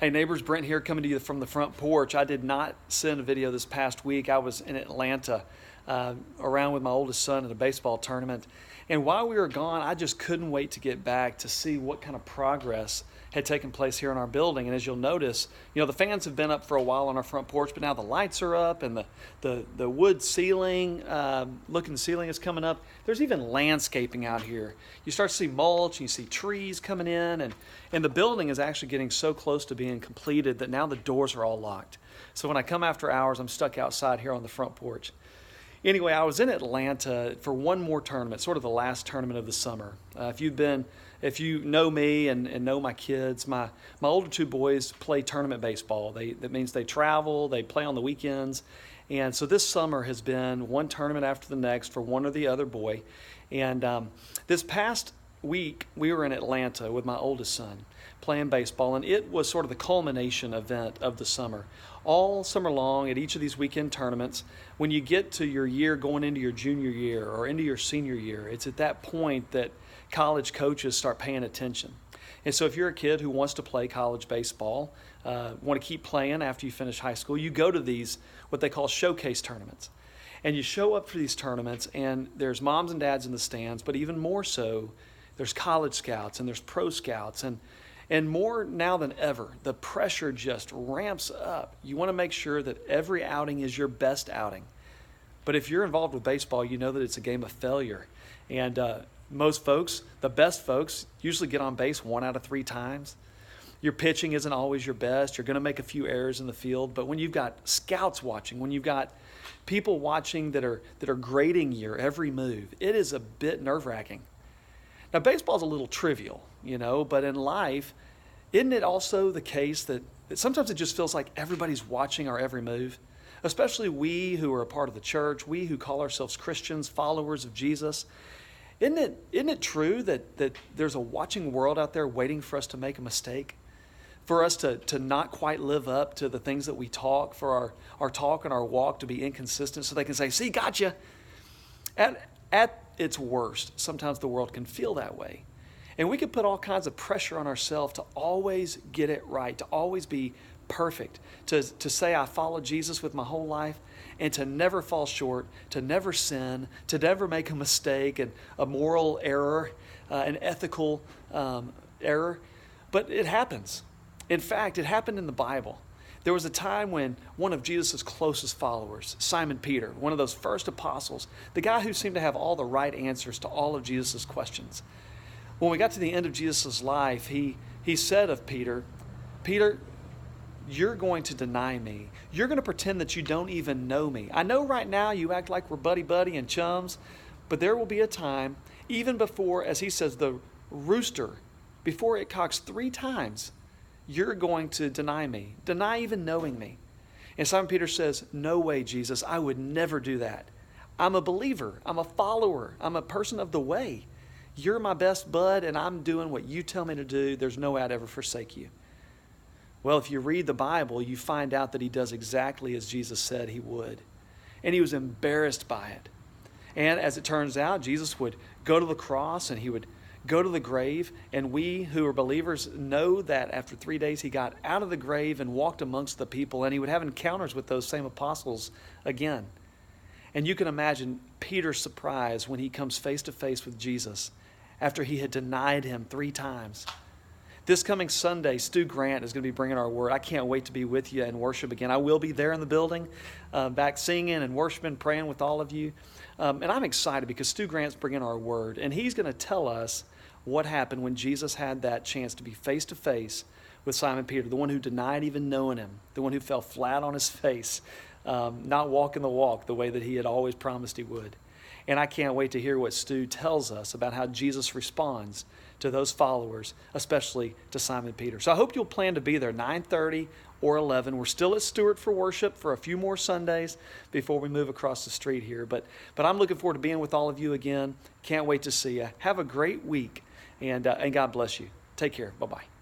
Hey neighbors, Brent here coming to you from the front porch. I did not send a video this past week. I was in Atlanta around with my oldest son at a baseball tournament. And while we were gone, I just couldn't wait to get back to see what kind of progress had taken place here in our building. And as you'll notice, the fans have been up for a while on our front porch, but now the lights are up and the wood ceiling, looking ceiling is coming up. There's even landscaping out here. You start to see mulch, and you see trees coming in, and the building is actually getting so close to being completed that now the doors are all locked. So when I come after hours, I'm stuck outside here on the front porch. Anyway, I was in Atlanta for one more tournament, sort of the last tournament of the summer. If you know me and know my kids, my older two boys play tournament baseball. That means they travel, they play on the weekends. And so this summer has been one tournament after the next for one or the other boy. And this past week, we were in Atlanta with my oldest son playing baseball, and it was sort of the culmination event of the summer. All summer long at each of these weekend tournaments, when you get to your year going into your junior year or into your senior year, it's at that point that college coaches start paying attention. And so if you're a kid who wants to play college baseball, want to keep playing after you finish high school, you go to these, what they call showcase tournaments. And you show up for these tournaments, and there's moms and dads in the stands, but even more so, there's college scouts and there's pro scouts, and more now than ever, the pressure just ramps up. You want to make sure that every outing is your best outing. But if you're involved with baseball, you know that it's a game of failure. And most folks, the best folks, usually get on base 1 out of 3 times. Your pitching isn't always your best. You're going to make a few errors in the field. But when you've got scouts watching, when you've got people watching that are grading your every move, it is a bit nerve-wracking. Now, baseball's a little trivial, but in life, isn't it also the case that sometimes it just feels like everybody's watching our every move? Especially we who are a part of the church, we who call ourselves Christians, followers of Jesus. Isn't it true that there's a watching world out there waiting for us to make a mistake? For us to not quite live up to the things that we talk, for our talk and our walk to be inconsistent, so they can say, see, gotcha. At its worst, sometimes the world can feel that way. And we can put all kinds of pressure on ourselves to always get it right, to always be perfect, to say I follow Jesus with my whole life, and to never fall short, to never sin, to never make a mistake and a moral error, an ethical error. But it happens. In fact, it happened in the Bible. There was a time when one of Jesus' closest followers, Simon Peter, one of those first apostles, the guy who seemed to have all the right answers to all of Jesus' questions. When we got to the end of Jesus' life, he said of Peter, Peter, you're going to deny me. You're going to pretend that you don't even know me. I know right now you act like we're buddy-buddy and chums, but there will be a time, even before, as he says, the rooster, before it cocks 3 times, you're going to deny me, deny even knowing me. And Simon Peter says, no way, Jesus, I would never do that. I'm a believer. I'm a follower. I'm a person of the way. You're my best bud, and I'm doing what you tell me to do. There's no way I'd ever forsake you. Well, if you read the Bible, you find out that he does exactly as Jesus said he would. And he was embarrassed by it. And as it turns out, Jesus would go to the cross and he would go to the grave, and we who are believers know that after 3 days he got out of the grave and walked amongst the people, and he would have encounters with those same apostles again. And you can imagine Peter's surprise when he comes face to face with Jesus after he had denied him 3 times. This coming Sunday, Stu Grant is going to be bringing our word. I can't wait to be with you and worship again. I will be there in the building, back singing and worshiping, praying with all of you. And I'm excited because Stu Grant's bringing our word, and he's going to tell us what happened when Jesus had that chance to be face to face with Simon Peter, the one who denied even knowing him, the one who fell flat on his face, not walking the walk the way that he had always promised he would. And I can't wait to hear what Stu tells us about how Jesus responds to those followers, especially to Simon Peter. So I hope you'll plan to be there 9:30 or 11. We're still at Stewart for worship for a few more Sundays before we move across the street here. But I'm looking forward to being with all of you again. Can't wait to see you. Have a great week, and God bless you. Take care. Bye-bye.